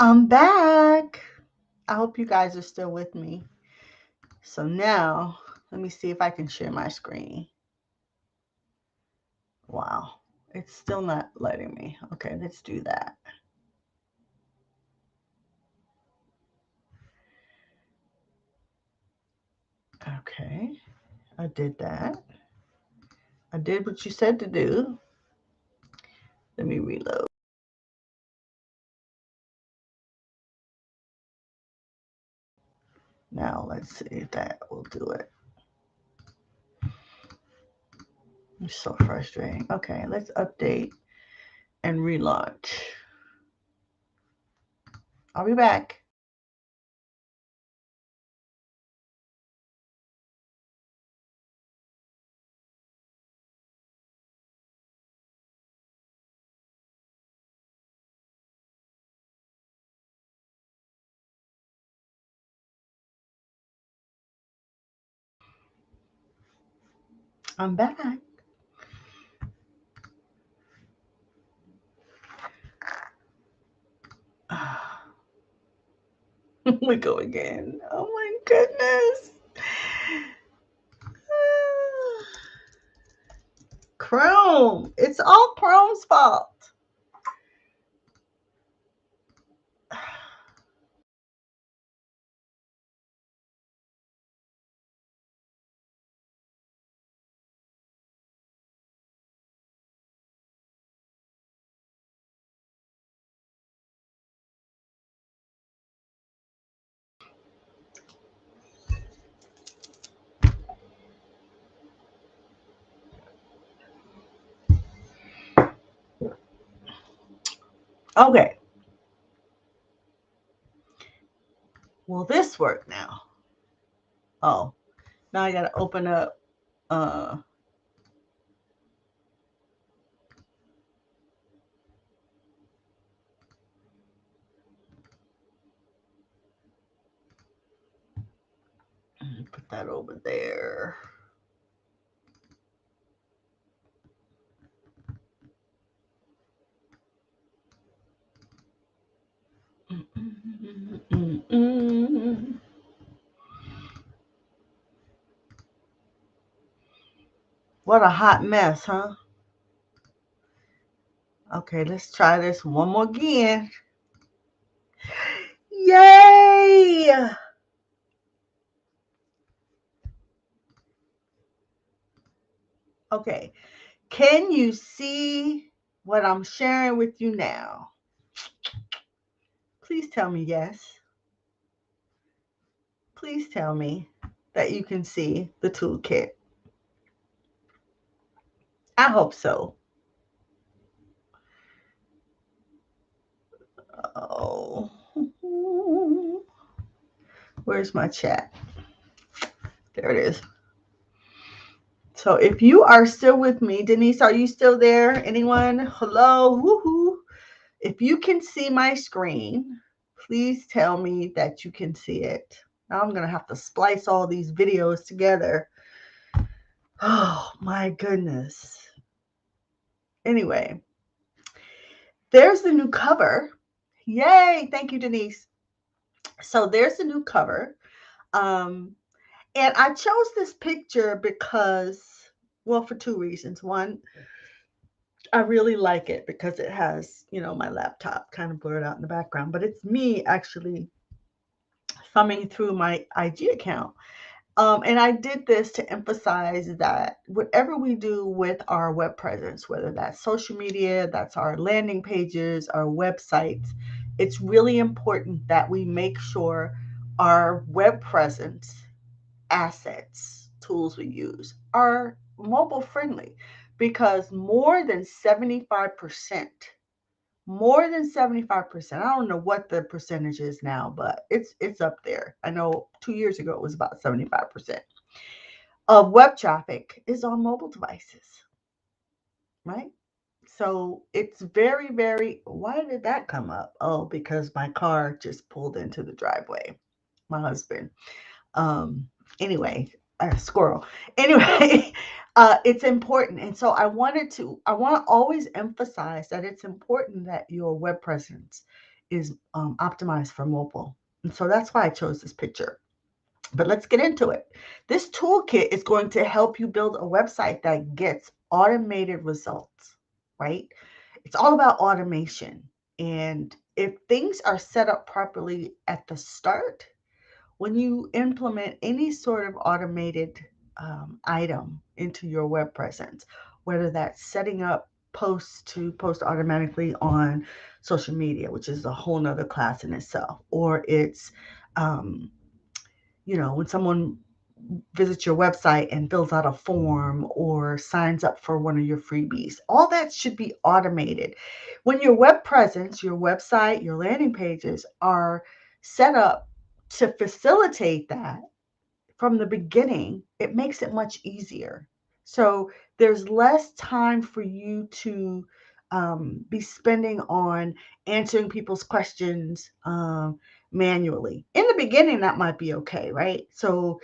I'm back. I hope you guys are still with me. So now, let me see if I can share my screen. Wow, it's still not letting me. Okay, let's do that. Okay, I did that. I did what you said to do. Let me reload. Now let's see if that will do it. It's so frustrating. Okay, let's update and relaunch. I'll be back. I'm back. We go again. Oh my goodness. Chrome. It's all Chrome's fault. Okay. Will this work now? Oh, now I gotta open up put that over there. What a hot mess, huh? Okay, let's try this one more again. Yay! Okay, can you see what I'm sharing with you now? Please tell me yes. Please tell me that you can see the toolkit. I hope so. Oh, where's my chat? There it is. So if you are still with me, Denise, are you still there? Anyone? Hello? Woohoo. If you can see my screen, please tell me that you can see it. Now I'm going to have to splice all these videos together. Oh my goodness. Anyway, there's the new cover. Yay. Thank you, Denise. So there's the new cover. And I chose this picture because, well, for two reasons. One, I really like it because it has, my laptop kind of blurred out in the background, but it's me actually thumbing through my IG account. And I did this to emphasize that whatever we do with our web presence, whether that's social media, that's our landing pages, our websites, it's really important that we make sure our web presence assets, tools we use are mobile friendly, because more than 75%, I don't know what the percentage is now, but it's up there. I know 2 years ago it was about 75% of web traffic is on mobile devices, right? So it's very, very, why did that come up? Oh, because my car just pulled into the driveway. My husband. Um, anyway, a squirrel. Anyway, it's important. And so I want to always emphasize that it's important that your web presence is optimized for mobile. And so that's why I chose this picture. But let's get into it. This toolkit is going to help you build a website that gets automated results, right? It's all about automation. And if things are set up properly at the start, when you implement any sort of automated item into your web presence, whether that's setting up posts to post automatically on social media, which is a whole nother class in itself, or it's um, when someone visits your website and fills out a form or signs up for one of your freebies, all that should be automated. When your web presence, your website, your landing pages are set up to facilitate that from the beginning, it makes it much easier. So there's less time for you to be spending on answering people's questions manually. In the beginning, that might be okay, right? So,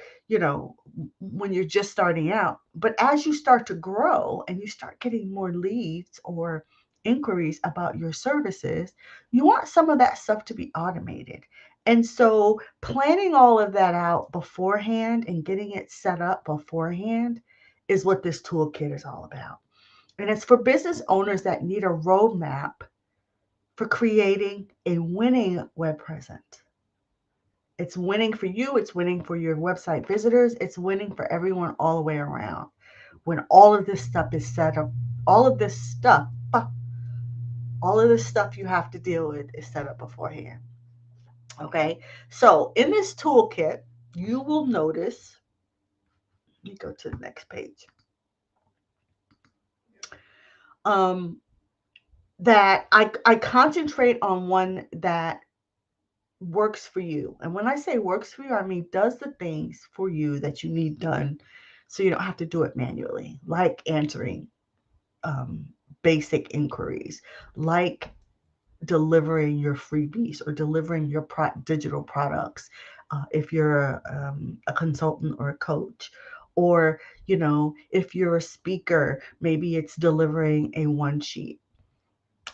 when you're just starting out, but as you start to grow and you start getting more leads or inquiries about your services, you want some of that stuff to be automated. And so planning all of that out beforehand and getting it set up beforehand is what this toolkit is all about. And it's for business owners that need a roadmap for creating a winning web presence. It's winning for you, it's winning for your website visitors, it's winning for everyone all the way around. When all of this stuff is set up, all of this stuff, all of this stuff you have to deal with is set up beforehand. Okay, so in this toolkit, you will notice, let me go to the next page, um, that I concentrate on one that works for you. And when I say works for you, I mean does the things for you that you need done so you don't have to do it manually, like answering um, basic inquiries, like delivering your freebies or delivering your digital products if you're a consultant or a coach, or if you're a speaker, maybe it's delivering a one sheet.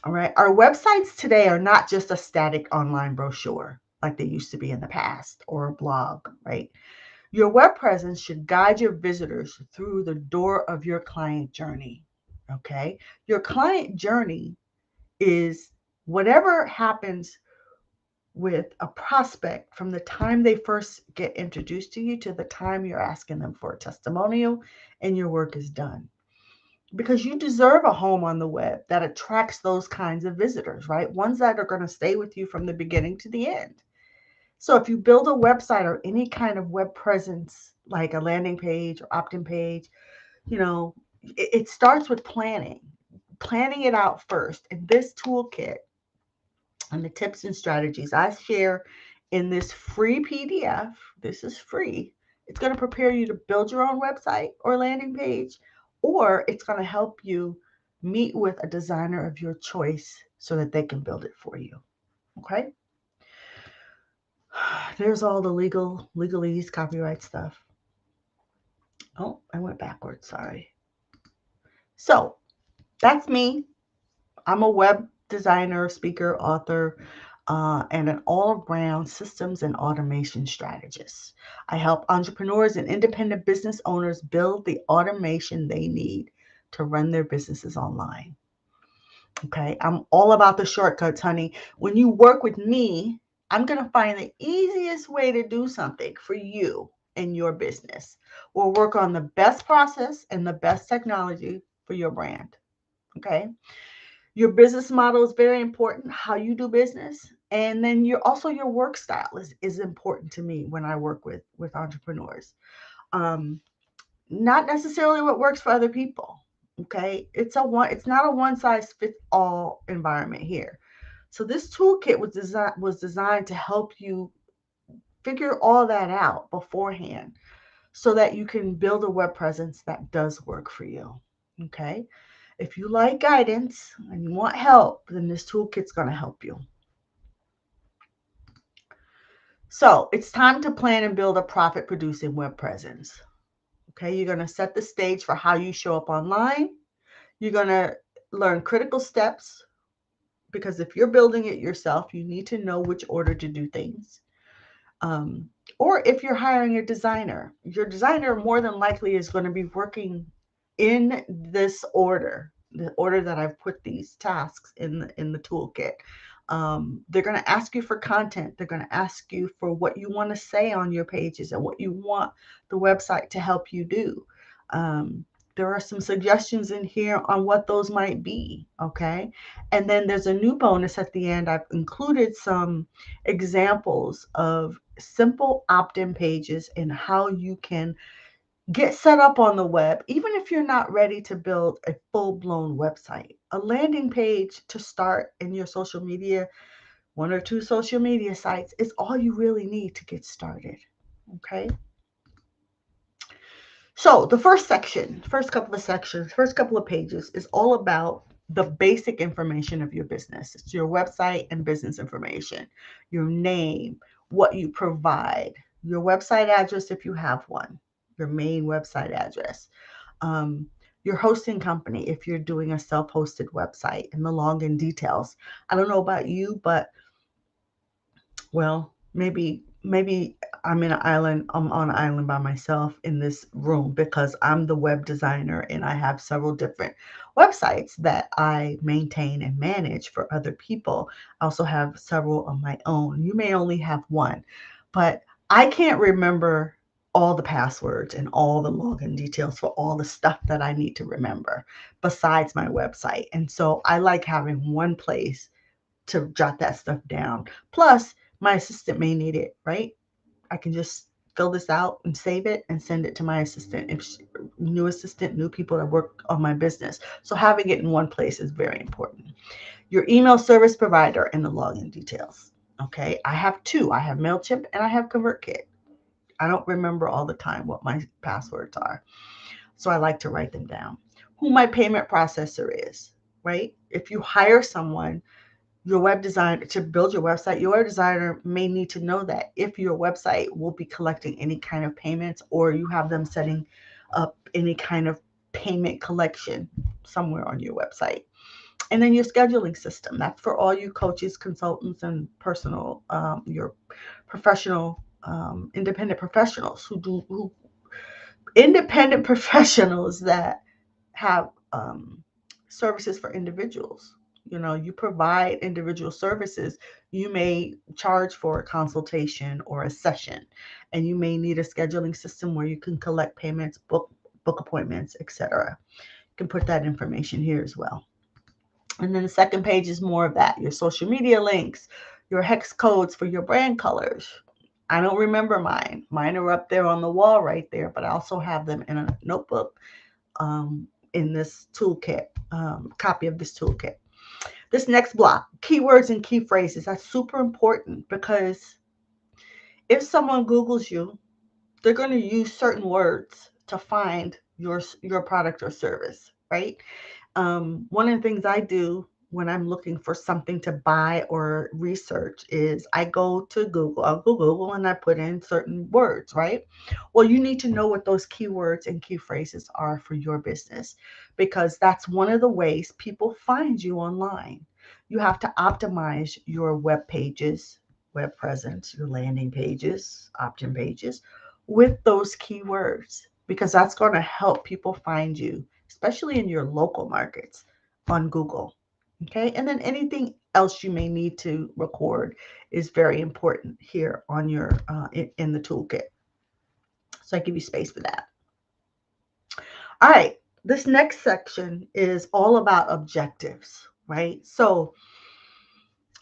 All right, our websites today are not just a static online brochure like they used to be in the past, or a blog, right? Your web presence should guide your visitors through the door of your client journey. Okay, your client journey is whatever happens with a prospect from the time they first get introduced to you to the time you're asking them for a testimonial and your work is done. Because you deserve a home on the web that attracts those kinds of visitors, right? Ones that are going to stay with you from the beginning to the end. So if you build a website or any kind of web presence, like a landing page or opt-in page, it starts with planning it out first. And this toolkit and the tips and strategies I share in this free PDF. This is free. It's going to prepare you to build your own website or landing page, or it's going to help you meet with a designer of your choice so that they can build it for you. Okay? There's all the legalese, copyright stuff. Oh, I went backwards. Sorry. So that's me. I'm a web designer, speaker, author, and an all-around systems and automation strategist. I help entrepreneurs and independent business owners build the automation they need to run their businesses online. Okay, I'm all about the shortcuts, honey. When you work with me, I'm going to find the easiest way to do something for you and your business. We'll work on the best process and the best technology for your brand. Okay. Your business model is very important, how you do business. And then your work style is important to me when I work with entrepreneurs. Um, Not necessarily what works for other people. Okay. It's not a one size fits all environment here. So this toolkit was designed to help you figure all that out beforehand so that you can build a web presence that does work for you. Okay. If you like guidance and you want help, then this toolkit's going to help you. So it's time to plan and build a profit producing web presence. Okay. You're going to set the stage for how you show up online. You're going to learn critical steps because if you're building it yourself, you need to know which order to do things. Um, or if you're hiring a designer, your designer more than likely is going to be working in this order, the order that I've put these tasks in the toolkit. They're going to ask you for content. They're going to ask you for what you want to say on your pages and what you want the website to help you do. There are some suggestions in here on what those might be. Okay. And then there's a new bonus at the end. I've included some examples of simple opt-in pages and how you can get set up on the web, even if you're not ready to build a full-blown website. A landing page to start in your social media, one or two social media sites, is all you really need to get started. Okay. So the first section, first couple of sections, first couple of pages is all about the basic information of your business. It's your website and business information, your name, what you provide, your website address if you have one, your main website address, um, your hosting company if you're doing a self-hosted website, and the login details. I don't know about you, but well, maybe I'm on an island by myself in this room because I'm the web designer and I have several different websites that I maintain and manage for other people. I also have several of my own. You may only have one, but I can't remember all the passwords and all the login details for all the stuff that I need to remember besides my website. And so I like having one place to jot that stuff down. Plus, my assistant may need it, right? I can just fill this out and save it and send it to my assistant. If she, new assistant, new people that work on my business. So having it in one place is very important. Your email service provider and the login details. Okay, I have two. I have MailChimp and I have ConvertKit. I don't remember all the time what my passwords are. So I like to write them down. Who my payment processor is, right? If you hire someone, your web designer to build your website, your web designer may need to know that if your website will be collecting any kind of payments or you have them setting up any kind of payment collection somewhere on your website. And then your scheduling system. That's for all you coaches, consultants, and personal, your professional, independent professionals who independent professionals that have services for individuals. You know, you provide individual services. You may charge for a consultation or a session, and you may need a scheduling system where you can collect payments, book appointments, etc. You can put that information here as well. And then the second page is more of that, your social media links, your hex codes for your brand colors. I don't remember mine. Mine are up there on the wall right there, but I also have them in a notebook in this toolkit, copy of this toolkit. This next block, keywords and key phrases, that's super important because if someone Googles you, they're going to use certain words to find your product or service, right? One of the things I do when I'm looking for something to buy or research is I go to Google. I'll go Google and I put in certain words, right? Well, you need to know what those keywords and key phrases are for your business because that's one of the ways people find you online. You have to optimize your web pages, web presence, your landing pages, opt-in pages with those keywords because that's going to help people find you, especially in your local markets on Google. Okay. And then anything else you may need to record is very important here on your in the toolkit. So I give you space for that. All right. This next section is all about objectives, right? So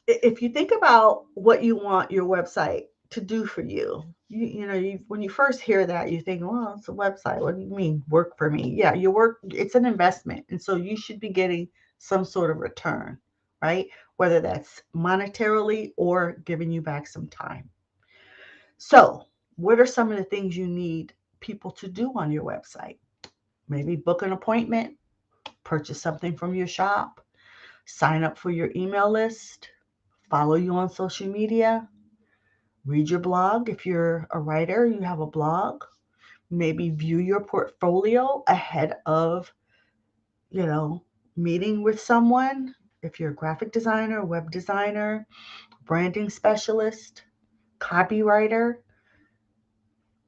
if you think about what you want your website to do for you, when you first hear that, you think, well, it's a website. What do you mean work for me? Yeah, your work, it's an investment. And so you should be getting some sort of return, right? Whether that's monetarily or giving you back some time. So what are some of the things you need people to do on your website? Maybe book an appointment, purchase something from your shop, sign up for your email list, follow you on social media, read your blog. If you're a writer, you have a blog. Maybe view your portfolio ahead of, meeting with someone. If you're a graphic designer, web designer, branding specialist, copywriter,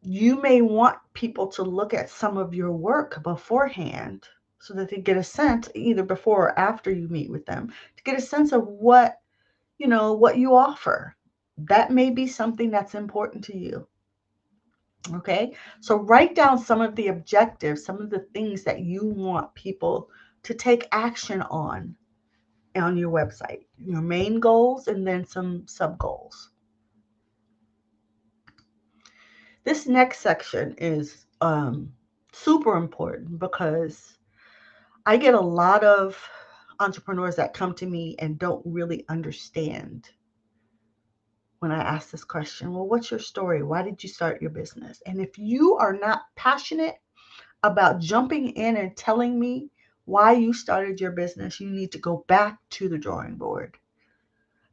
you may want people to look at some of your work beforehand so that they get a sense, either before or after you meet with them, to get a sense of what you offer. That may be something that's important to you. Okay, so write down some of the objectives, some of the things that you want people to take action on your website, your main goals, and then some sub goals. This next section is super important because I get a lot of entrepreneurs that come to me and don't really understand when I ask this question. Well, what's your story? Why did you start your business? And if you are not passionate about jumping in and telling me why you started your business, you need to go back to the drawing board,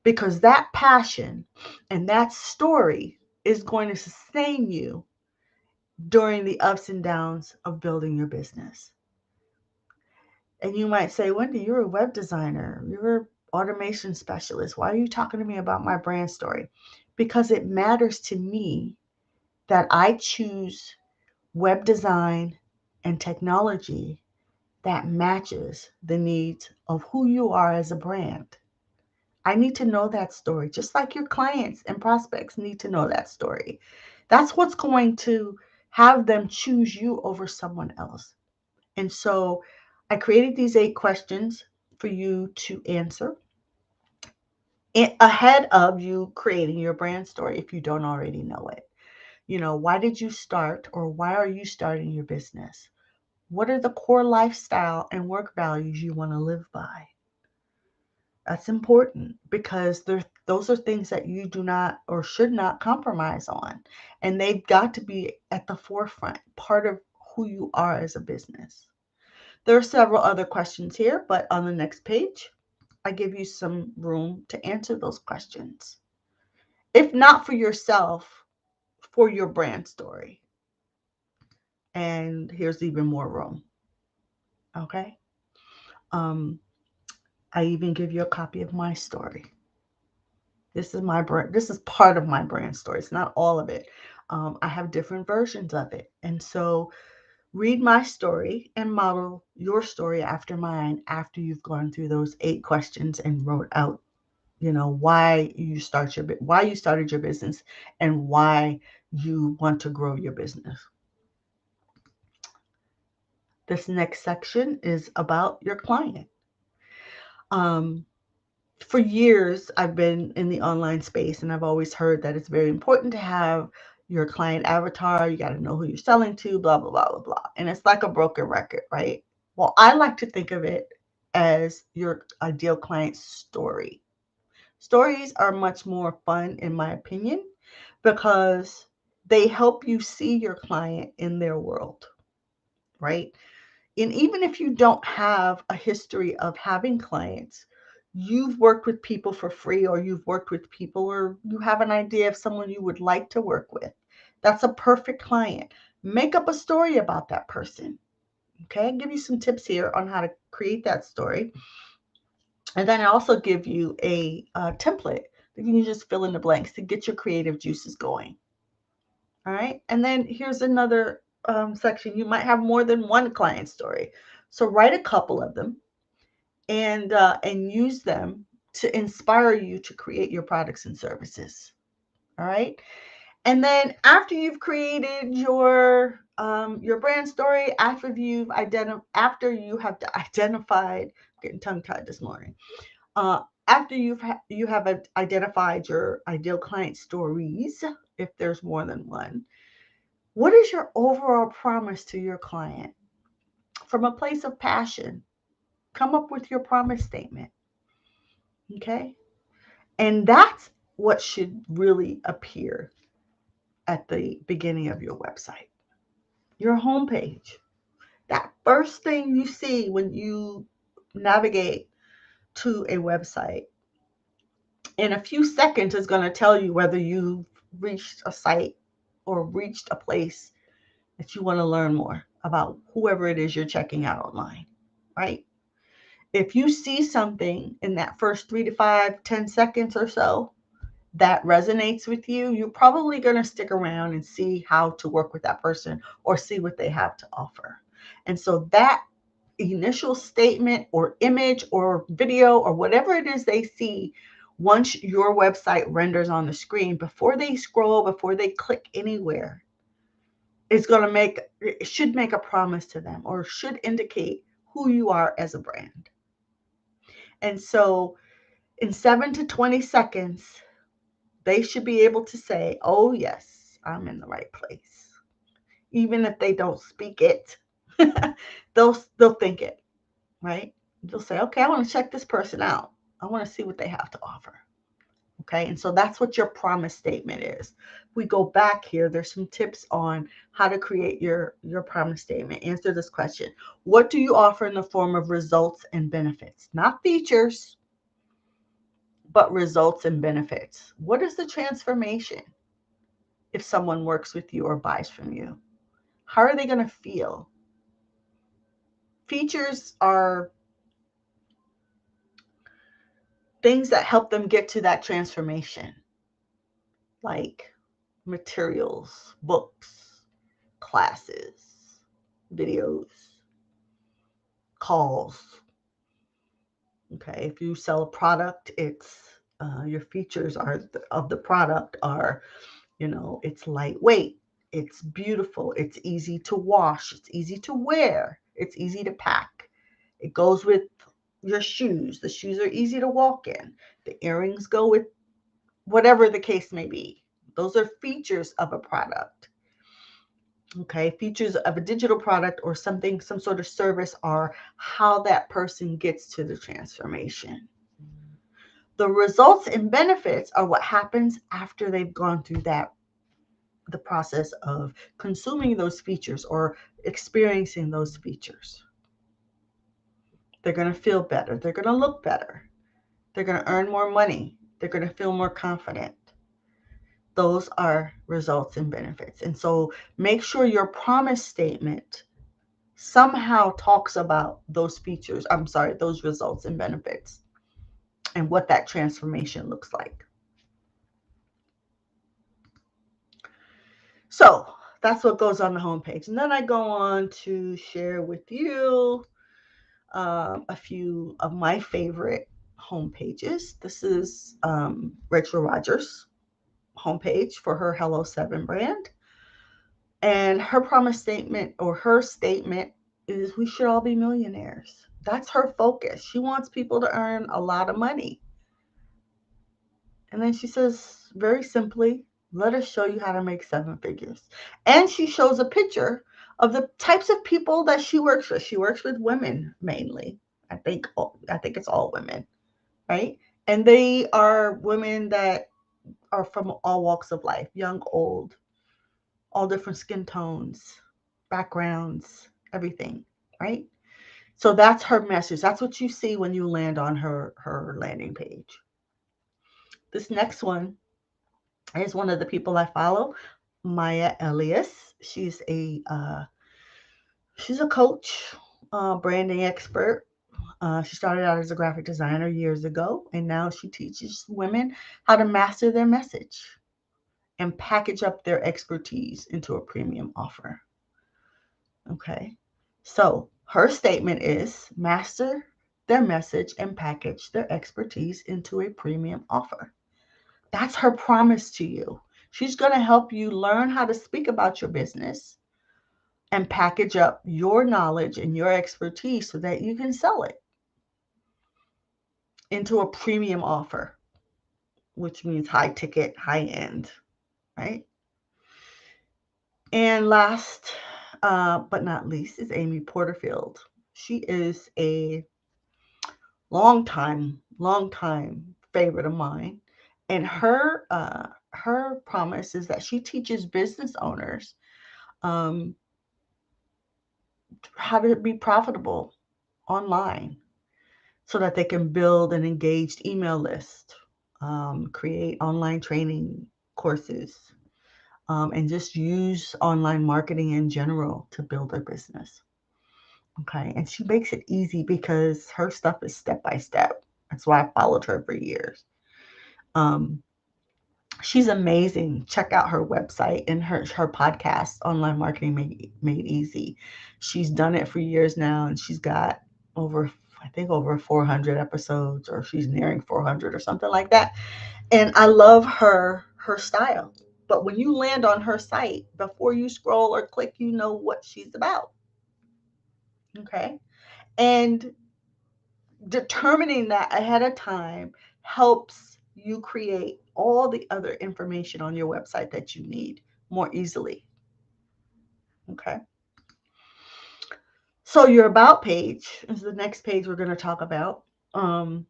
because that passion and that story is going to sustain you during the ups and downs of building your business. And you might say, Wendy, you're a web designer, you're an automation specialist. Why are you talking to me about my brand story? Because it matters to me that I choose web design and technology that matches the needs of who you are as a brand. I need to know that story, just like your clients and prospects need to know that story. That's what's going to have them choose you over someone else. And so I created these 8 questions for you to answer ahead of you creating your brand story if you don't already know it. Why did you start, or why are you starting your business? What are the core lifestyle and work values you want to live by? That's important because those are things that you do not or should not compromise on. And they've got to be at the forefront, part of who you are as a business. There are several other questions here, but on the next page, I give you some room to answer those questions. If not for yourself, for your brand story. And here's even more room. Okay? Um, I even give you a copy of my story. This is my brand. This is part of my brand story. It's not all of it. I have different versions of it. And so read my story and model your story after mine after you've gone through those 8 questions and wrote out, why you started your business and why you want to grow your business. This next section is about your client. Um, for years, I've been in the online space, and I've always heard that it's very important to have your client avatar. You got to know who you're selling to, blah, blah, blah, blah, blah. And it's like a broken record, right? Well, I like to think of it as your ideal client story. Stories are much more fun, in my opinion, because they help you see your client in their world, right? And even if you don't have a history of having clients, you've worked with people for free, or you've worked with people, or you have an idea of someone you would like to work with. That's a perfect client. Make up a story about that person. Okay, I'll give you some tips here on how to create that story. And then I also give you a template that you can just fill in the blanks to get your creative juices going. All right. And then here's another section. You might have more than one client story. So write a couple of them and use them to inspire you to create your products and services. All right. And then after you've created your brand story, after you have identified, I'm getting tongue tied this morning. After you have identified your ideal client stories, if there's more than one, what is your overall promise to your client? From a place of passion, come up with your promise statement. Okay? And that's what should really appear at the beginning of your website. Your homepage. That first thing you see when you navigate to a website in a few seconds is going to tell you whether you've reached a site or reached a place that you want to learn more about whoever it is you're checking out online, right? If you see something in that first 3 to 5, 10 seconds or so that resonates with you, you're probably going to stick around and see how to work with that person or see what they have to offer. And so that initial statement or image or video or whatever it is they see, once your website renders on the screen, before they scroll, before they click anywhere, it should make a promise to them or should indicate who you are as a brand. And so in 7 to 20 seconds, they should be able to say, oh, yes, I'm in the right place. Even if they don't speak it, they'll think it, right? They'll say, okay, I want to check this person out. I want to see what they have to offer. Okay, and so that's what your promise statement is. We go back here, there's some tips on how to create your promise statement. Answer this question. What do you offer in the form of results and benefits? Not features, but results and benefits. What is the transformation if someone works with you or buys from you? How are they going to feel? Features are things that help them get to that transformation, like materials, books, classes, videos, calls. Okay, if you sell a product, it's your features of the product are, it's lightweight, it's beautiful, it's easy to wash, it's easy to wear, it's easy to pack. It goes with your shoes. The shoes are easy to walk in. The earrings go with whatever the case may be. Those are features of a product. Okay, features of a digital product or something, some sort of service, are how that person gets to the transformation. The results and benefits are what happens after they've gone through the process of consuming those features or experiencing those features. They're going to feel better. They're going to look better. They're going to earn more money. They're going to feel more confident. Those are results and benefits. And so make sure your promise statement somehow talks about those those results and benefits and what that transformation looks like. So that's what goes on the homepage. And then I go on to share with you a few of my favorite homepages. This is Rachel Rogers' homepage for her Hello 7 brand. And her promise statement, or her statement, is we should all be millionaires. That's her focus. She wants people to earn a lot of money. And then she says, very simply, let us show you how to make 7 figures. And she shows a picture of the types of people that she works with. She works with women mainly. I think it's all women, right? And they are women that are from all walks of life, young, old, all different skin tones, backgrounds, everything, right? So that's her message. That's what you see when you land on her landing page. This next one is one of the people I follow, Maya Elias. She's a coach, branding expert. She started out as a graphic designer years ago, and now she teaches women how to master their message and package up their expertise into a premium offer. Okay. So her statement is master their message and package their expertise into a premium offer. That's her promise to you. She's going to help you learn how to speak about your business and package up your knowledge and your expertise so that you can sell it into a premium offer, which means high ticket, high end, right? And last but not least is Amy Porterfield. She is a long time favorite of mine. And her promise is that she teaches business owners um, how to be profitable online so that they can build an engaged email list, create online training courses, and just use online marketing in general to build their business. Okay. And she makes it easy because her stuff is step by step. That's why I followed her for years. Um, she's amazing. Check out her website and her podcast, Online Marketing Made Easy. She's done it for years now, and she's got over, I think, over 400 episodes, or she's nearing 400 or something like that. And I love her style. But when you land on her site, before you scroll or click, you know what she's about. Okay. And determining that ahead of time helps you create all the other information on your website that you need more easily. Okay. So your about page is the next page we're going to talk about. Um,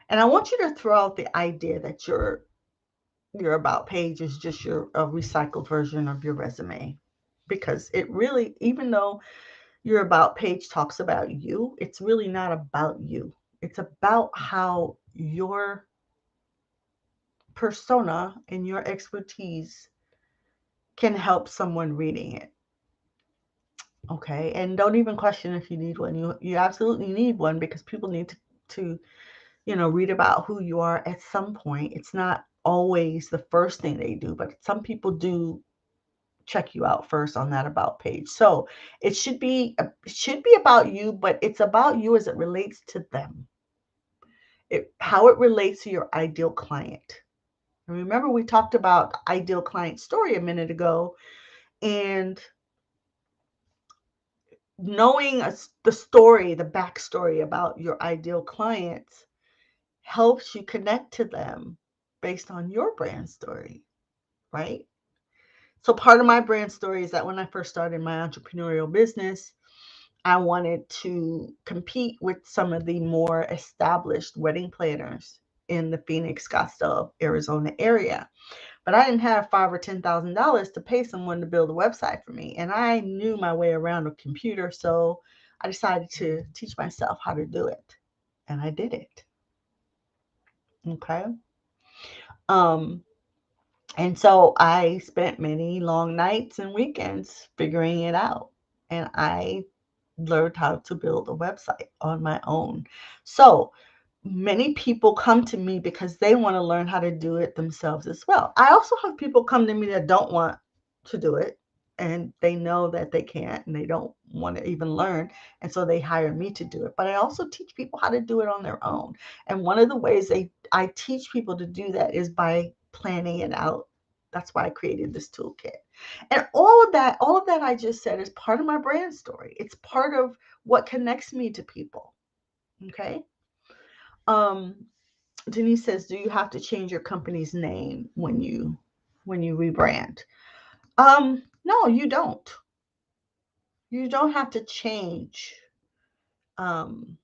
and I want you to throw out the idea that your about page is just your a recycled version of your resume, because it really, even though your about page talks about you, it's really not about you. It's about how your persona and your expertise can help someone reading it. Okay. And don't even question if you need one. You absolutely need one, because people need to read about who you are at some point. It's not always the first thing they do, but some people do check you out first on that about page. So it should be about you, but it's about you as it relates to them. How it relates to your ideal client. And remember, we talked about ideal client story a minute ago, and knowing the story, the backstory about your ideal clients helps you connect to them based on your brand story, right? So part of my brand story is that when I first started my entrepreneurial business, I wanted to compete with some of the more established wedding planners in the Phoenix, Scottsdale, Arizona area. But I didn't have $5,000 or $10,000 to pay someone to build a website for me. And I knew my way around a computer. So I decided to teach myself how to do it. And I did it. Okay. Um, and so I spent many long nights and weekends figuring it out. And I learned how to build a website on my own. So many people come to me because they want to learn how to do it themselves as well. I also have people come to me that don't want to do it, and they know that they can't, and they don't want to even learn. And so they hire me to do it. But I also teach people how to do it on their own. And one of the ways I teach people to do that is by planning it out. That's why I created this toolkit. And all of that I just said is part of my brand story. It's part of what connects me to people. Okay. Um, Denise says, "Do you have to change your company's name when you rebrand?" No, you don't. You don't have to change. Um,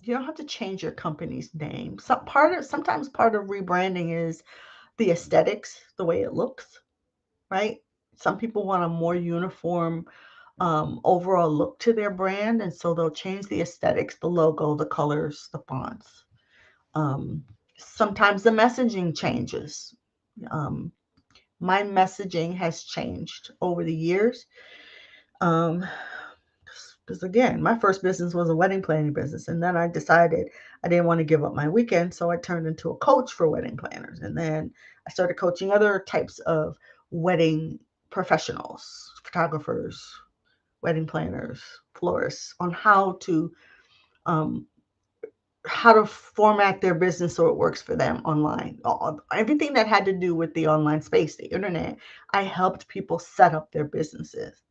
you don't have to change your company's name. Sometimes part of rebranding is the aesthetics, the way it looks, right? Some people want a more uniform overall look to their brand, and so they'll change the aesthetics, the logo, the colors, the fonts. Um, Sometimes the messaging changes. Um, my messaging has changed over the years. Um, because again, my first business was a wedding planning business, and then I decided I didn't want to give up my weekend, so I turned into a coach for wedding planners, and then I started coaching other types of wedding professionals, photographers, wedding planners, florists, on um, how to format their business so it works for them online. Everything that had to do with the online space, the internet, I helped people set up their businesses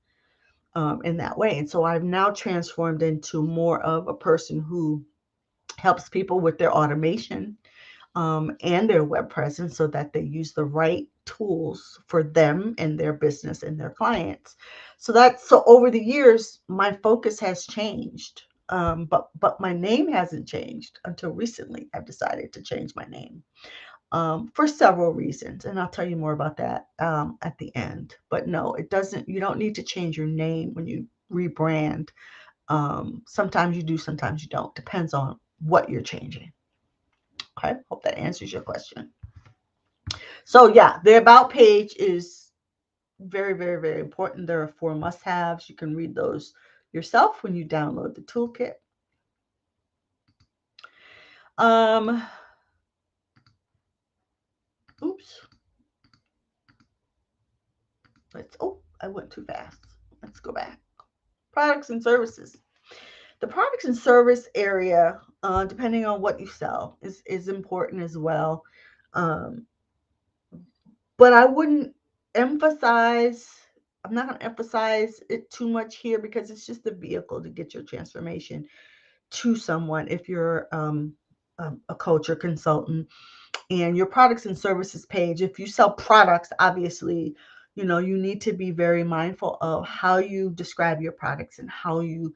in that way. And so I've now transformed into more of a person who helps people with their automation and their web presence so that they use the right tools for them and their business and their clients. So over the years, my focus has changed. But my name hasn't changed until recently. I've decided to change my name for several reasons, and I'll tell you more about that at the end. But no, it doesn't. You don't need to change your name when you rebrand. Sometimes you do, sometimes you don't. Depends on what you're changing. Okay, hope that answers your question. So yeah, the about page is very, very, very important. There are 4 must-haves. You can read those yourself when you download the toolkit. Um, oops. I went too fast. Let's go back. Products and services. The products and service area, depending on what you sell, is important as well. Um, but I wouldn't emphasize, I'm not going to emphasize it too much here because it's just a vehicle to get your transformation to someone if you're a coach or consultant. And your products and services page, if you sell products, obviously, you need to be very mindful of how you describe your products and how you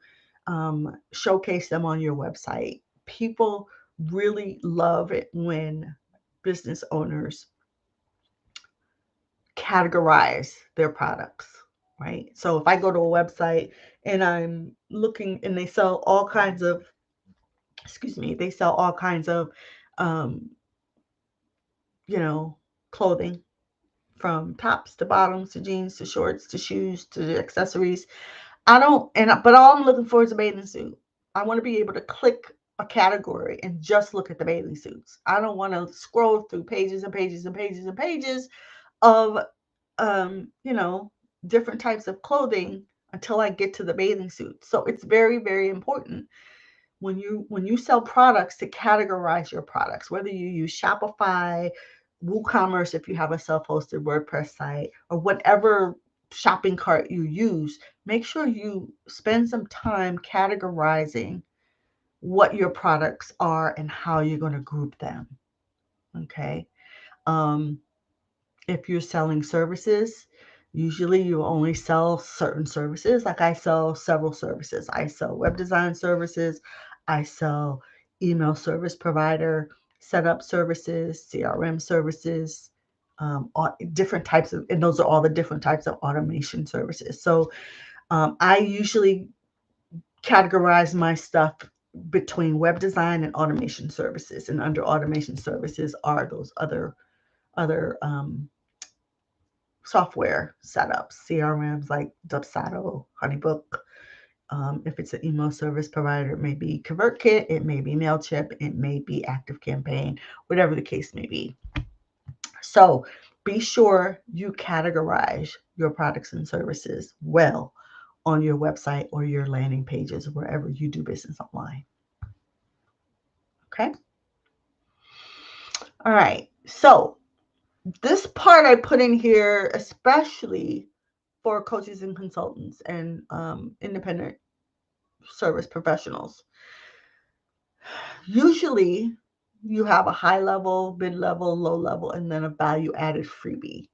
showcase them on your website. People really love it when business owners categorize their products, right? So if I go to a website and I'm looking and they sell all kinds of, they sell all kinds of, um, clothing, from tops to bottoms to jeans to shorts to shoes to accessories. But all I'm looking for is a bathing suit. I want to be able to click a category and just look at the bathing suits. I don't want to scroll through pages and pages and pages and pages of, um, you know, different types of clothing until I get to the bathing suit. So it's very, very important when you sell products to categorize your products, whether you use Shopify, WooCommerce if you have a self-hosted WordPress site, or whatever shopping cart you use. Make sure you spend some time categorizing what your products are and how you're going to group them. Okay. Um, if you're selling services, usually you only sell certain services. Like I sell several services. I sell web design services. I sell email service provider setup services, CRM services, different types of, and those are all the different types of automation services. So I usually categorize my stuff between web design and automation services. And under automation services are those other software setups, CRMs like Dubsado, Honeybook. If it's an email service provider, it may be ConvertKit, it may be MailChimp, it may be ActiveCampaign, whatever the case may be. So be sure you categorize your products and services well on your website or your landing pages, wherever you do business online. Okay. All right. So this part I put in here, especially for coaches and consultants and independent service professionals. Usually you have a high level, mid level, low level, and then a value added freebie,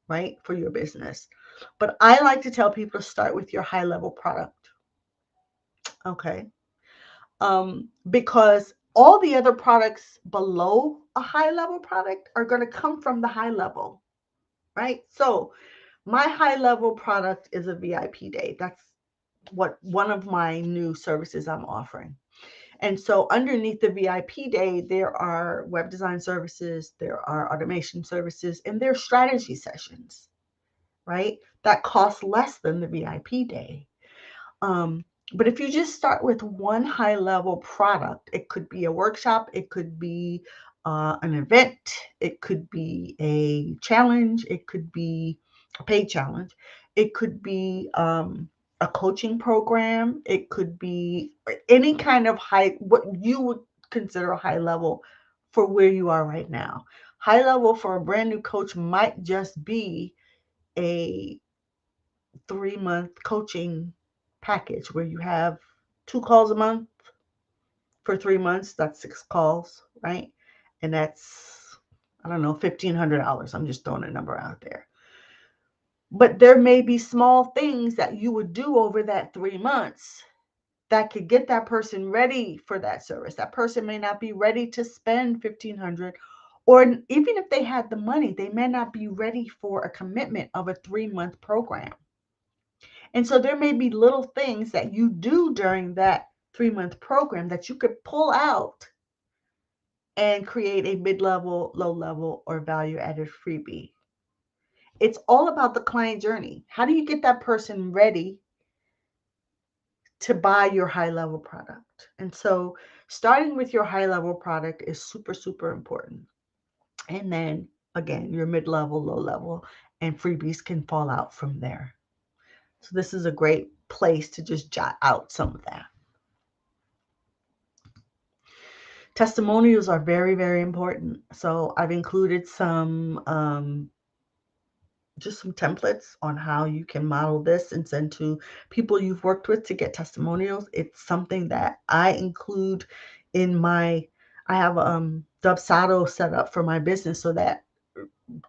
right, for your business. But I like to tell people to start with your high level product. Okay. Because all the other products below a high level product are going to come from the high level, right? So my high level product is a VIP day. That's what one of my new services I'm offering. And so underneath the VIP day, there are web design services, there are automation services, and there are strategy sessions, right? That cost less than the VIP day. Um, but if you just start with one high level product, it could be a workshop, it could be an event, it could be a challenge, it could be a paid challenge, it could be a coaching program, it could be any kind of what you would consider a high level for where you are right now. High level for a brand new coach might just be a 3-month coaching package where you have 2 calls a month for 3 months. That's 6 calls, right? And that's, I don't know, $1,500. I'm just throwing a number out there. But there may be small things that you would do over that 3 months that could get that person ready for that service. That person may not be ready to spend $1,500, or even if they had the money, they may not be ready for a commitment of a 3-month program. And so there may be little things that you do during that 3-month program that you could pull out and create a mid-level, low-level, or value-added freebie. It's all about the client journey. How do you get that person ready to buy your high level product. And so starting with your high level product is super, super important. And then again, your mid level, low level, and freebies can fall out from there. So this is a great place to just jot out some of that. Testimonials are very, very important. So I've included just some templates on how you can model this and send to people you've worked with to get testimonials. It's something that I include in my, I have Dubsado set up for my business so that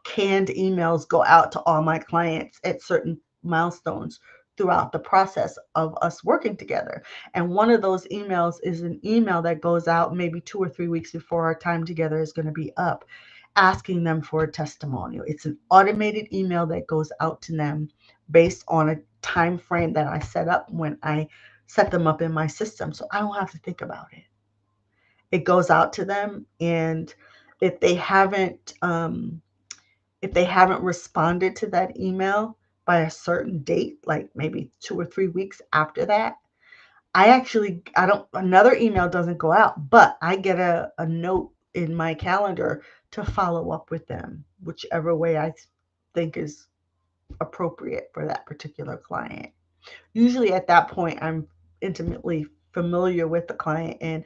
canned emails go out to all my clients at certain milestones throughout the process of us working together. And one of those emails is an email that goes out maybe 2 or 3 weeks before our time together is going to be up, asking them for a testimonial. It's an automated email that goes out to them based on a time frame that I set up when I set them up in my system. So I don't have to think about it. It goes out to them, and if they haven't responded to that email by a certain date, like maybe 2 or 3 weeks after that, another email doesn't go out, but I get a note in my calendar to follow up with them, whichever way I think is appropriate for that particular client. Usually at that point, I'm intimately familiar with the client, and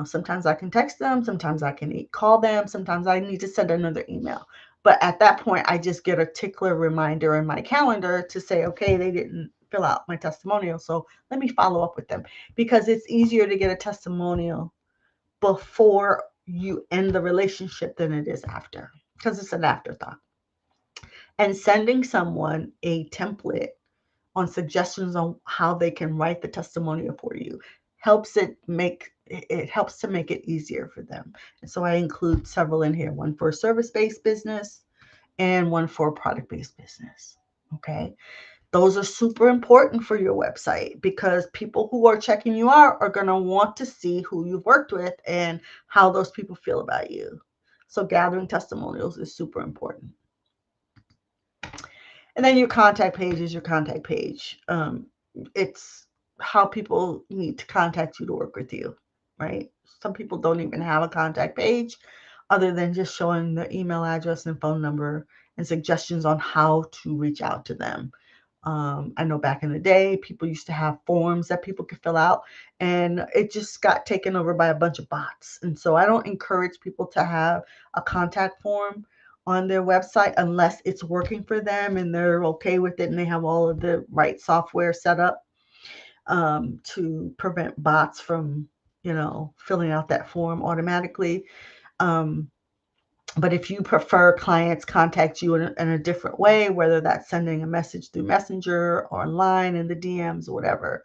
sometimes I can text them, sometimes I can call them, sometimes I need to send another email. But at that point, I just get a tickler reminder in my calendar to say, okay, they didn't fill out my testimonial, so let me follow up with them, because it's easier to get a testimonial before you end the relationship than it is after, because it's an afterthought. And sending someone a template on suggestions on how they can write the testimonial for you helps to make it easier for them. And so I include several in here, one for a service-based business and one for a product-based business. Okay. Those are super important for your website, because people who are checking you out are going to want to see who you've worked with and how those people feel about you. So gathering testimonials is super important. And then your contact page is your contact page. It's how people need to contact you to work with you, right? Some people don't even have a contact page other than just showing their email address and phone number and suggestions on how to reach out to them. I know back in the day, people used to have forms that people could fill out, and it just got taken over by a bunch of bots. And so I don't encourage people to have a contact form on their website unless it's working for them and they're okay with it and they have all of the right software set up to prevent bots from, filling out that form automatically. But if you prefer clients contact you in a different way, whether that's sending a message through Messenger or online in the DMs or whatever,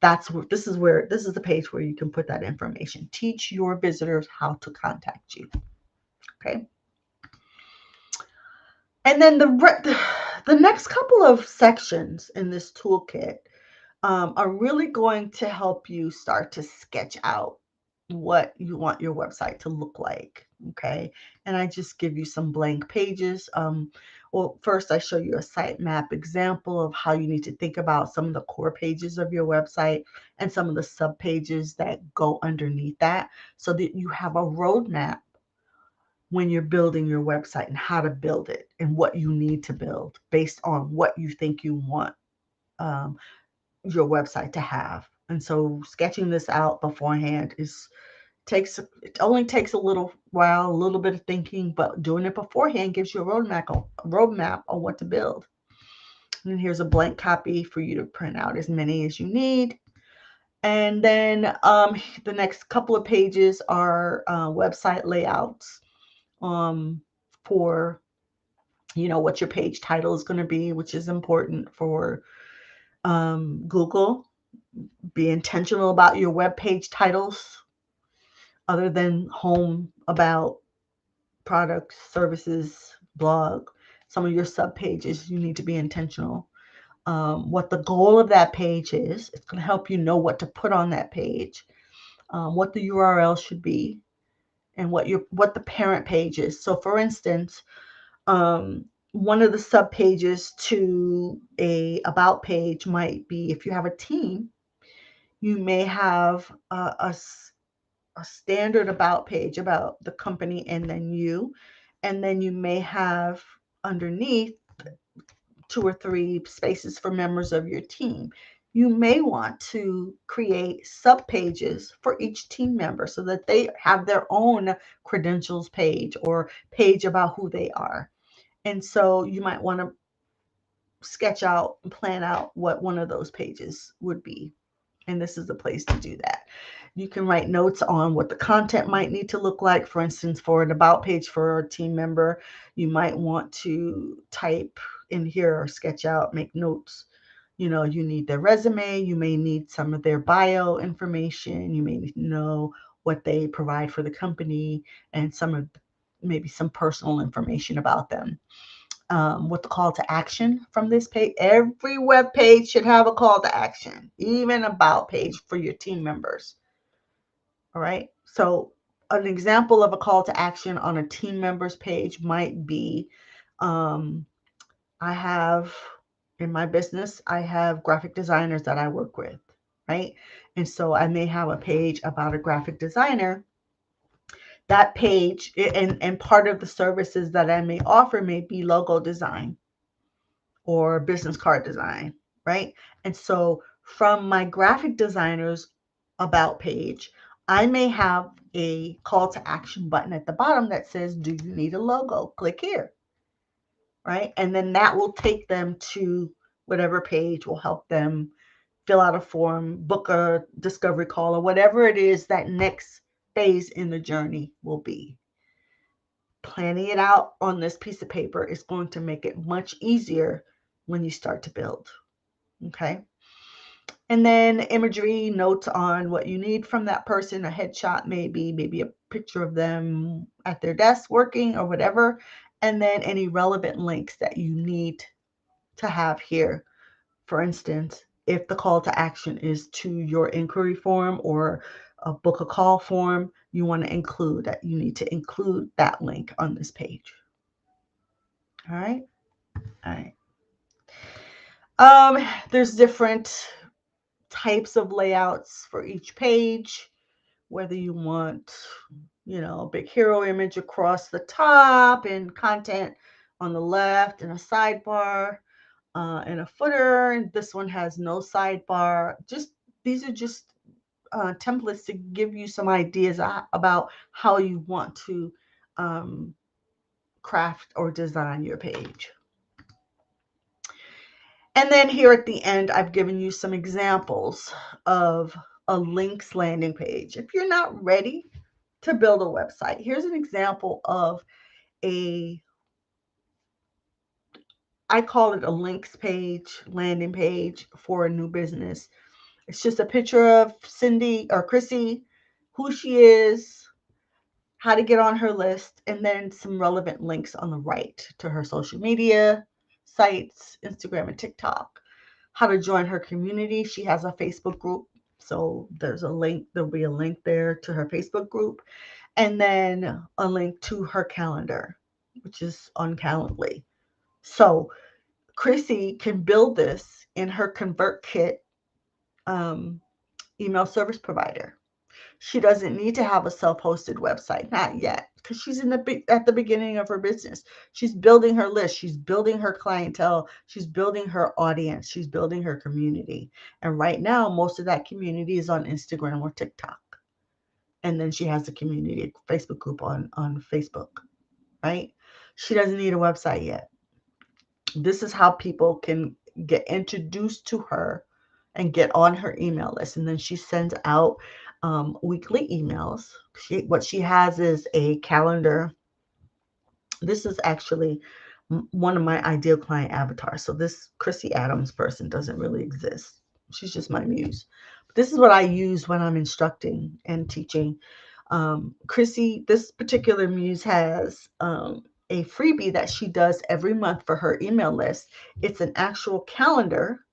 this is the page where you can put that information. Teach your visitors how to contact you. Okay. And then the next couple of sections in this toolkit are really going to help you start to sketch out what you want your website to look like. Okay. And I just give you some blank pages. Well, first I show you a sitemap example of how you need to think about some of the core pages of your website and some of the sub pages that go underneath that, so that you have a roadmap when you're building your website and how to build it and what you need to build based on what you think you want your website to have. And so sketching this out beforehand it only takes a little while, a little bit of thinking, but doing it beforehand gives you a roadmap on what to build. And here's a blank copy for you to print out as many as you need. And then the next couple of pages are website layouts for what your page title is going to be, which is important for Google. Be intentional about your web page titles, other than home, about, products, services, blog. Some of your sub pages, you need to be intentional. What the goal of that page is. It's going to help you know what to put on that page, what the URL should be, and what the parent page is. So for instance, one of the sub pages to a about page might be, if you have a team, You may have a standard about page about the company and then you. And then you may have underneath 2 or 3 spaces for members of your team. You may want to create sub pages for each team member so that they have their own credentials page or page about who they are. And so you might want to sketch out and plan out what one of those pages would be. And this is the place to do that. You can write notes on what the content might need to look like. For instance, for an about page for a team member, you might want to type in here or sketch out, make notes. You know, you need their resume, you may need some of their bio information, you may need to know what they provide for the company and some of maybe some personal information about them. With the call to action from this page. Every web page should have a call to action, even about page for your team members. All right. So an example of a call to action on a team members page might be, um, I have in my business, I have graphic designers that I work with, right? And so I may have a page about a graphic designer. That page and part of the services that I may offer may be logo design or business card design, right? And so from my graphic designer's about page, I may have a call to action button at the bottom that says, do you need a logo? Click here, right? And then that will take them to whatever page will help them fill out a form, book a discovery call, or whatever it is that next phase in the journey will be. Planning it out on this piece of paper is going to make it much easier when you start to build. Okay. And then imagery, notes on what you need from that person, a headshot, maybe a picture of them at their desk working or whatever. And then any relevant links that you need to have here. For instance, if the call to action is to your inquiry form or a book a call form, you want to include that. You need to include that link on this page. All right. All right. There's different types of layouts for each page, whether you want, a big hero image across the top and content on the left and a sidebar and a footer. And this one has no sidebar. These are just templates to give you some ideas about how you want to craft or design your page. And then here at the end, I've given you some examples of a links landing page. If you're not ready to build a website, here's an example of I call it a links page, landing page for a new business. It's just a picture of Cindy or Chrissy, who she is, how to get on her list, and then some relevant links on the right to her social media sites, Instagram and TikTok. How to join her community. She has a Facebook group. So there's a link, there'll be a link there to her Facebook group, and then a link to her calendar, which is on Calendly. So Chrissy can build this in her ConvertKit email service provider. She doesn't need to have a self-hosted website, not yet, because she's at the beginning of her business. She's building her list, she's building her clientele, she's building her audience, she's building her community. And right now, most of that community is on Instagram or TikTok. And then she has a community Facebook group on Facebook, right? She doesn't need a website yet. This is how people can get introduced to her and get on her email list. And then she sends out weekly emails. What she has is a calendar. This is actually one of my ideal client avatars. So this Chrissy Adams person doesn't really exist. She's just my muse. But this is what I use when I'm instructing and teaching. Chrissy, this particular muse has a freebie that she does every month for her email list. It's an actual calendar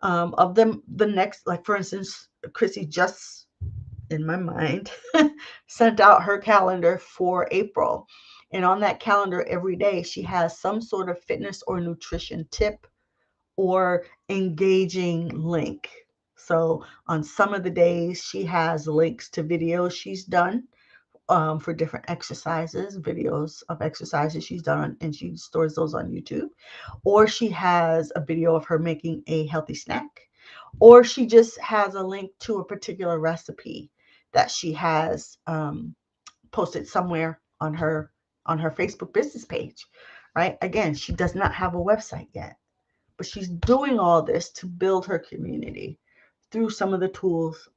of them. The next, like for instance, Chrissy just in my mind sent out her calendar for April. And on that calendar every day, she has some sort of fitness or nutrition tip or engaging link. So on some of the days, she has links to videos she's done for different exercises, videos of exercises she's done, and she stores those on YouTube. Or she has a video of her making a healthy snack, or she just has a link to a particular recipe that she has posted somewhere on her Facebook business page, right? Again, she does not have a website yet, but she's doing all this to build her community through some of the tools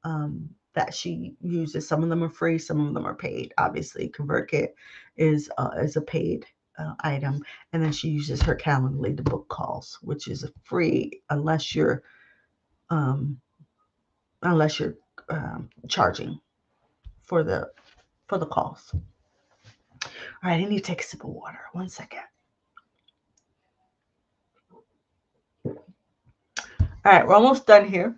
that she uses. Some of them are free, some of them are paid. Obviously, ConvertKit is a paid item, and then she uses her Calendly to book calls, which is free um, unless you're charging for the calls. All right, I need to take a sip of water. 1 second. All right, we're almost done here.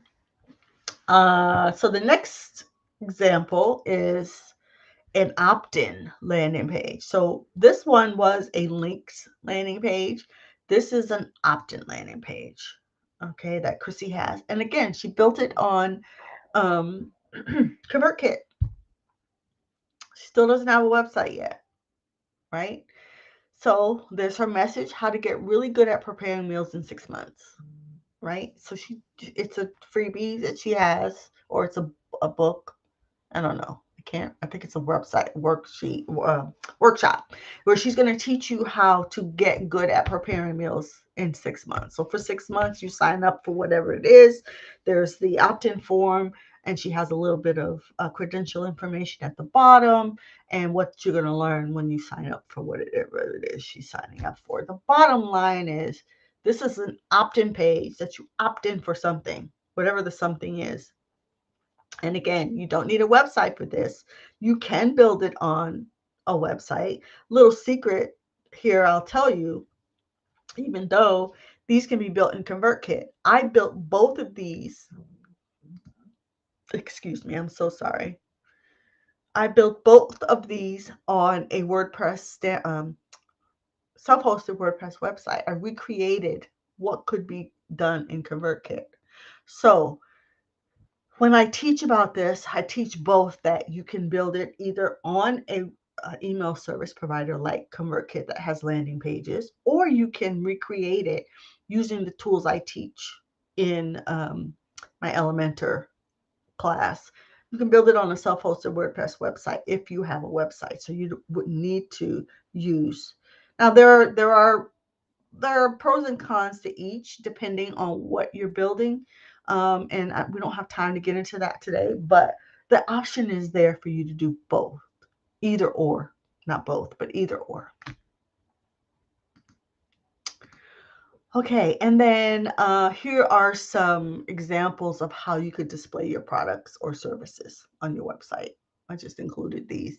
So the next example is an opt-in landing page. So this one was a links landing page. This is an opt-in landing page, okay, that Chrissy has. And again, she built it on ConvertKit. She still doesn't have a website yet, right? So there's her message: how to get really good at preparing meals in 6 months, right? So it's a freebie that she has, or it's a book. I don't know. I think it's a website workshop where she's going to teach you how to get good at preparing meals in 6 months. So for 6 months, you sign up for whatever it is. There's the opt-in form, and she has a little bit of credential information at the bottom and what you're going to learn when you sign up for whatever it is she's signing up for. The bottom line is this is an opt-in page that you opt in for something, whatever the something is. And again, you don't need a website for this. You can build it on a website. Little secret here, I'll tell you, even though these can be built in ConvertKit, I built both of these. Excuse me, I'm so sorry. I built both of these on a self-hosted WordPress website. I recreated what could be done in ConvertKit. So when I teach about this, I teach both that you can build it either on a email service provider like ConvertKit that has landing pages, or you can recreate it using the tools I teach in my Elementor class. You can build it on a self-hosted WordPress website if you have a website. So you would need to use. Now there are pros and cons to each depending on what you're building. And we don't have time to get into that today, but the option is there for you to do both, either or, not both, but either or. Okay, and then here are some examples of how you could display your products or services on your website. I just included these.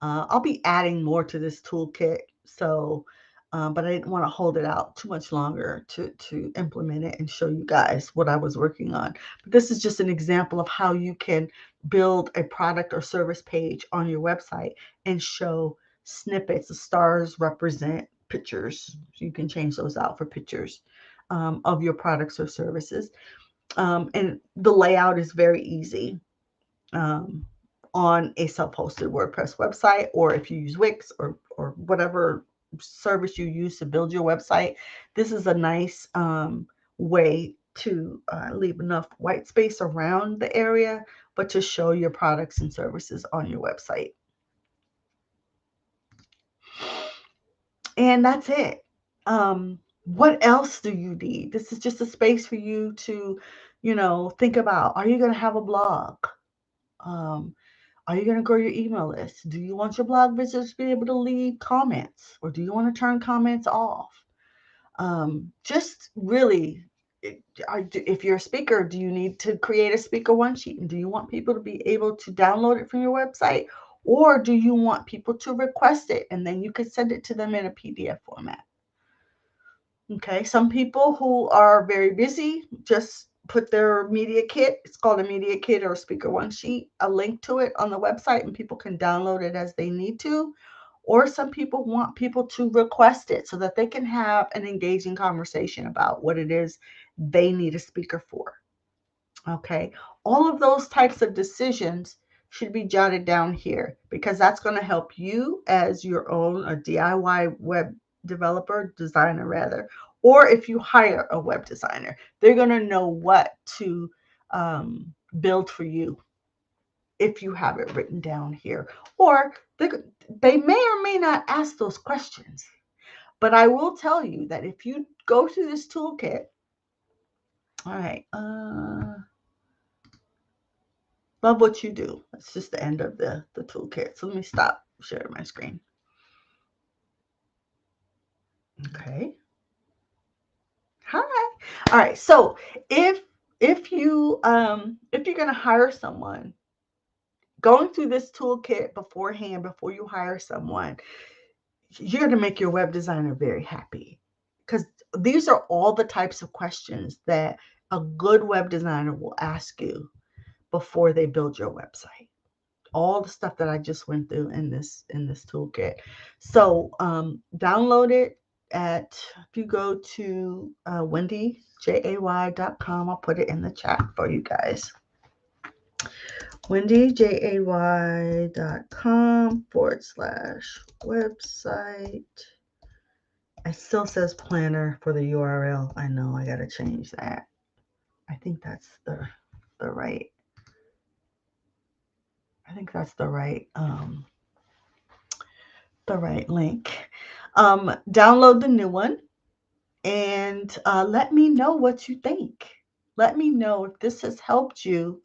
I'll be adding more to this toolkit, so but I didn't want to hold it out too much longer to implement it and show you guys what I was working on. But this is just an example of how you can build a product or service page on your website and show snippets. The stars represent pictures. So you can change those out for pictures of your products or services. And the layout is very easy on a self-hosted WordPress website, or if you use Wix or whatever service you use to build your website. This is a nice way to leave enough white space around the area, but to show your products and services on your website. And that's it. What else do you need? This is just a space for you to, think about. Are you going to have a blog? Are you going to grow your email list? Do you want your blog visitors to be able to leave comments, or do you want to turn comments off? Just really, if you're a speaker, do you need to create a speaker one sheet? And do you want people to be able to download it from your website? Or do you want people to request it and then you can send it to them in a PDF format? Okay, some people who are very busy just put their media kit, it's called a media kit or a speaker one sheet, a link to it on the website, and people can download it as they need to. Or some people want people to request it so that they can have an engaging conversation about what it is they need a speaker for. Okay. All of those types of decisions should be jotted down here because that's going to help you as your own a DIY web developer, designer rather, or if you hire a web designer, they're going to know what to build for you if you have it written down here. Or they may or may not ask those questions. But I will tell you that if you go to this toolkit, all right, love what you do. That's just the end of the toolkit. So let me stop sharing my screen. Okay. Hi. All right. So if you're gonna hire someone, going through this toolkit beforehand before you hire someone, you're gonna make your web designer very happy because these are all the types of questions that a good web designer will ask you before they build your website. All the stuff that I just went through in this toolkit. So download it at, if you go to wendyjay.com, I'll put it in the chat for you guys. wendyjay.com/website. It still says planner for the URL. I know I gotta change that. I think that's the right. I think that's the right link. Download the new one and let me know what you think. Let me know if this has helped you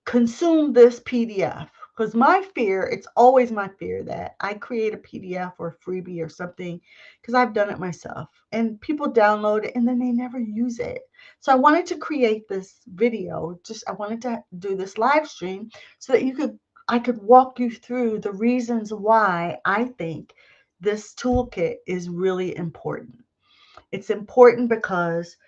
consume this PDF. Because my fear, it's always my fear that I create a PDF or a freebie or something, because I've done it myself. And people download it and then they never use it. So I wanted to create this video. I wanted to do this live stream so that I could walk you through the reasons why I think this toolkit is really important. It's important because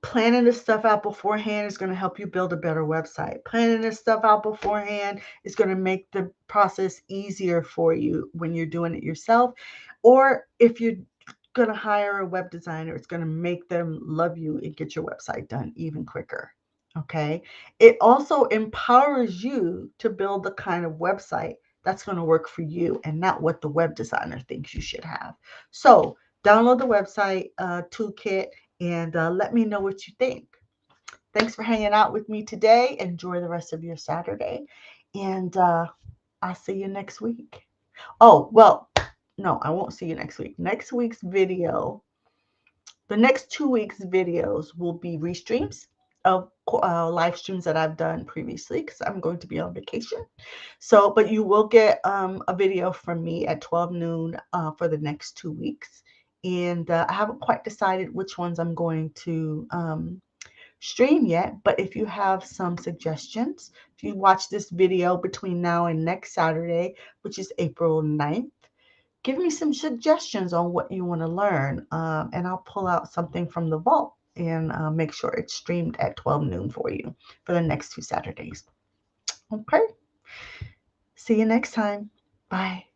planning this stuff out beforehand is going to help you build a better website. Planning this stuff out beforehand is going to make the process easier for you when you're doing it yourself. Or if you're going to hire a web designer, it's going to make them love you and get your website done even quicker. Okay. It also empowers you to build the kind of website that's going to work for you and not what the web designer thinks you should have. So download the website toolkit and let me know what you think. Thanks for hanging out with me today. Enjoy the rest of your Saturday. And I'll see you next week. Oh, well, no, I won't see you next week. Next week's video, the next 2 weeks' videos will be restreams of live streams that I've done previously because I'm going to be on vacation. So, but you will get a video from me at 12 noon for the next 2 weeks. And I haven't quite decided which ones I'm going to stream yet, but if you have some suggestions, if you watch this video between now and next Saturday, which is April 9th, give me some suggestions on what you want to learn, and I'll pull out something from the vault and make sure it's streamed at 12 noon for you for the next 2 Saturdays. Okay. See you next time. Bye.